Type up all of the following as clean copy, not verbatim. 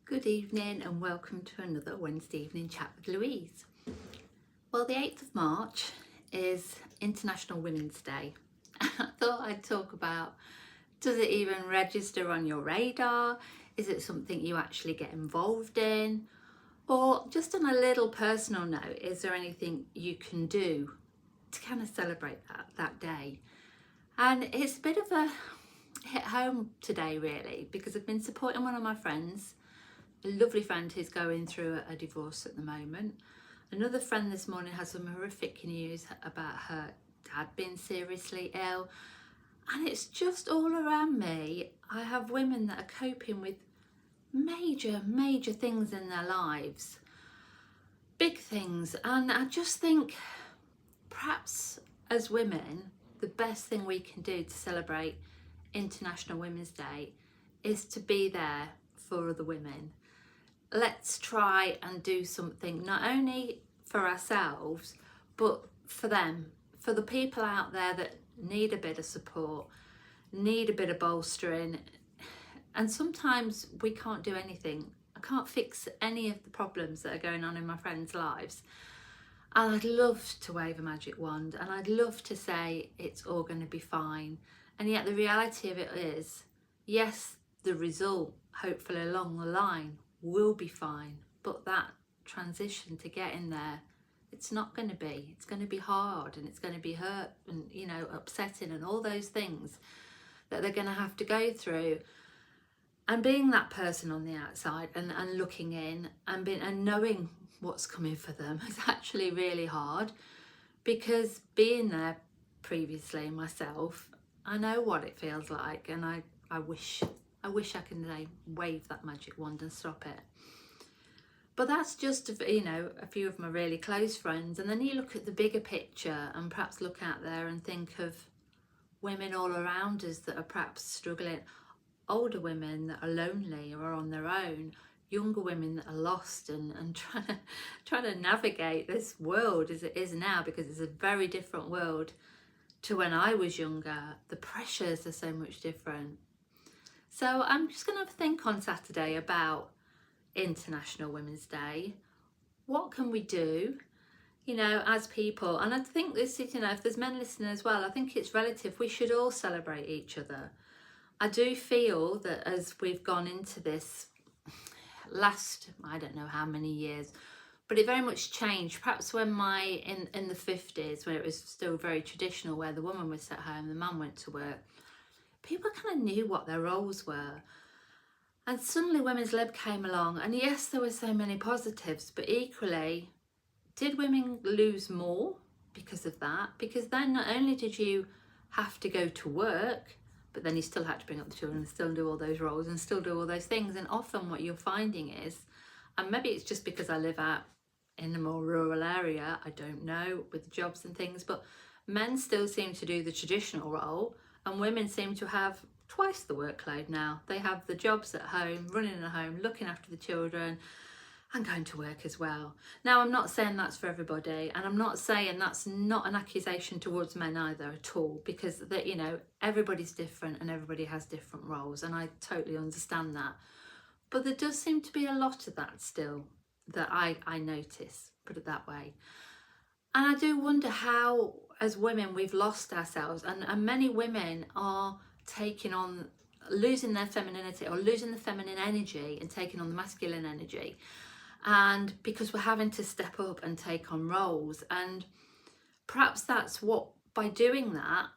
Good evening and welcome to another Wednesday evening chat with Louise. Well, the 8th of March is International Women's Day. I thought I'd talk about, does it even register on your radar? Is it something you actually get involved in? Or just on a little personal note, is there anything you can do to kind of celebrate that day? And it's a bit of a hit home today really, because I've been supporting one of my friends, a lovely friend who's going through a divorce at the moment. Another friend this morning has some horrific news about her dad being seriously ill. And it's just all around me. I have women that are coping with major things in their lives. Big things. And I just think perhaps as women, the best thing we can do to celebrate International Women's Day is to be there for other women. Let's try and do something not only for ourselves but for them, for the people out there that need a bit of support, need a bit of bolstering. And sometimes we can't do anything. I can't fix any of the problems that are going on in my friends' lives, and I'd love to wave a magic wand and I'd love to say it's all going to be fine. And yet the reality of it is, yes, the result hopefully along the line will be fine, but that transition to getting there, it's not going to be. It's going to be hard and it's going to be hurt and, upsetting and all those things that they're going to have to go through. And being that person on the outside and looking in and knowing what's coming for them is actually really hard, because being there previously myself, I know what it feels like, and I wish I can wave that magic wand and stop it. But that's just a few of my really close friends, and then you look at the bigger picture and perhaps look out there and think of women all around us that are perhaps struggling, older women that are lonely or are on their own, younger women that are lost and trying to navigate this world as it is now, because it's a very different world to when I was younger. The pressures are so much different. So I'm just going to think on Saturday about International Women's Day. What can we do, as people? And I think this is, if there's men listening as well, I think it's relative. We should all celebrate each other. I do feel that as we've gone into this last, I don't know how many years, but it very much changed. Perhaps when in the 50s, when it was still very traditional, where the woman was at home, the man went to work, people kind of knew what their roles were. And suddenly women's lib came along, and yes, there were so many positives, but equally, did women lose more because of that? Because then not only did you have to go to work, but then you still had to bring up the children and still do all those roles and still do all those things. And often what you're finding is, and maybe it's just because I live out in a more rural area, I don't know, with jobs and things, but men still seem to do the traditional role and women seem to have twice the workload now. They have the jobs at home, running a home, looking after the children and going to work as well. Now, I'm not saying that's for everybody, and I'm not saying that's not an accusation towards men either at all, because everybody's different and everybody has different roles, and I totally understand that. But there does seem to be a lot of that still that I notice, put it that way. And I do wonder how, as women, we've lost ourselves, and many women are taking on, losing their femininity or losing the feminine energy and taking on the masculine energy. And because we're having to step up and take on roles, and perhaps that's what, by doing that,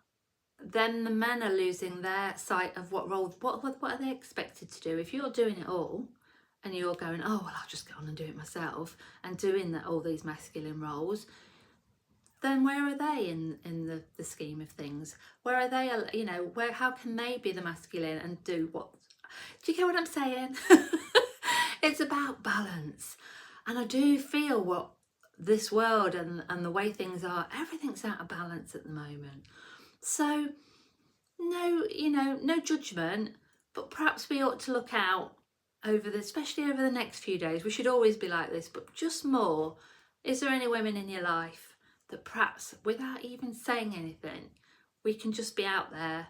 then the men are losing their sight of what roles, what are they expected to do. If you're doing it all and you're going, oh well, I'll just go on and do it myself, and doing all these masculine roles, then where are they in the scheme of things? Where are they, how can they be the masculine and do what? Do you get what I'm saying? It's about balance. And I do feel what this world and the way things are, everything's out of balance at the moment. So no judgment, but perhaps we ought to look out especially over the next few days. We should always be like this, but just more. Is there any women in your life that perhaps, without even saying anything, we can just be out there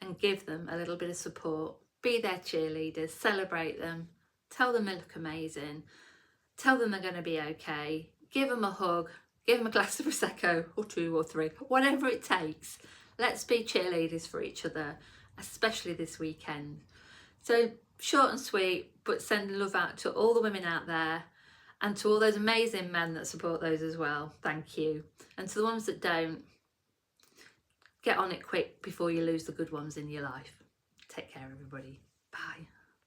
and give them a little bit of support, be their cheerleaders, celebrate them, tell them they look amazing, tell them they're going to be okay, give them a hug, give them a glass of Prosecco or 2 or 3, whatever it takes. Let's be cheerleaders for each other, especially this weekend. So short and sweet, but sending love out to all the women out there and to all those amazing men that support those as well. Thank you. And to the ones that don't, get on it quick before you lose the good ones in your life. Take care, everybody. Bye.